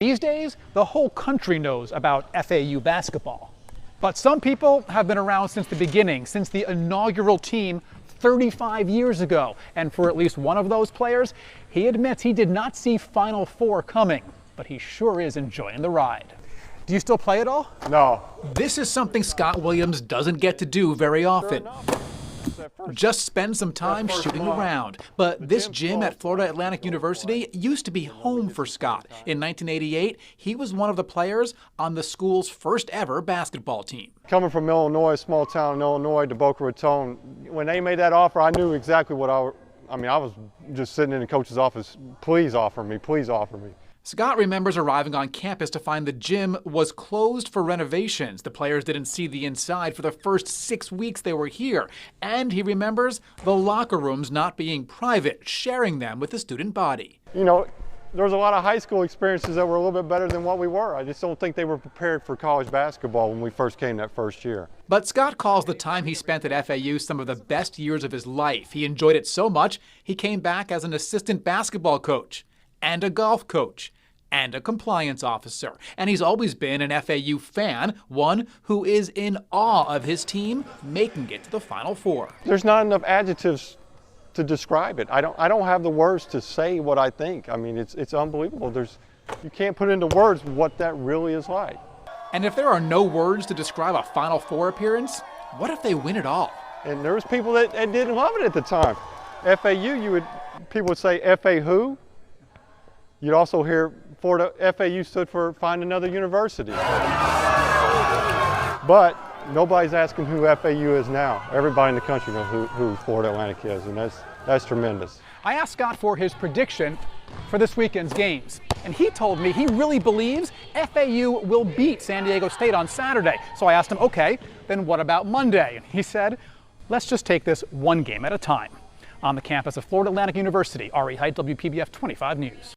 These days, the whole country knows about FAU basketball. But some people have been around since the beginning, since the inaugural team 35 years ago. And for at least one of those players, he admits he did not see Final Four coming, but he sure is enjoying the ride. Do you still play at all? No. This is something Scott Williams doesn't get to do very often. Just spend some time shooting around. But this gym at Florida Atlantic University used to be home for Scott. In 1988, he was one of the players on the school's first ever basketball team. Coming from Illinois, a small town in Illinois, to Boca Raton, when they made that offer, I knew exactly what I was just sitting in the coach's office, please offer me, please offer me. Scott remembers arriving on campus to find the gym was closed for renovations. The players didn't see the inside for the first 6 weeks they were here. And he remembers the locker rooms not being private, sharing them with the student body. You know, there was a lot of high school experiences that were a little bit better than what we were. I just don't think they were prepared for college basketball when we first came that first year. But Scott calls the time he spent at FAU some of the best years of his life. He enjoyed it so much, he came back as an assistant basketball coach and a golf coach and a compliance officer. And he's always been an FAU fan, one who is in awe of his team making it to the Final Four. There's not enough adjectives to describe it. I don't have the words to say what I think. I mean, it's unbelievable. You can't put into words what that really is like. And if there are no words to describe a Final Four appearance, what if they win it all? And there was people that didn't love it at the time. FAU, people would say FA who? You'd also hear Florida, FAU stood for Find Another University. But nobody's asking who FAU is now. Everybody in the country knows who Florida Atlantic is, and that's tremendous. I asked Scott for his prediction for this weekend's games, and he told me he really believes FAU will beat San Diego State on Saturday. So I asked him, okay, then what about Monday? And he said, let's just take this one game at a time. On the campus of Florida Atlantic University, Ari Height, WPBF 25 News.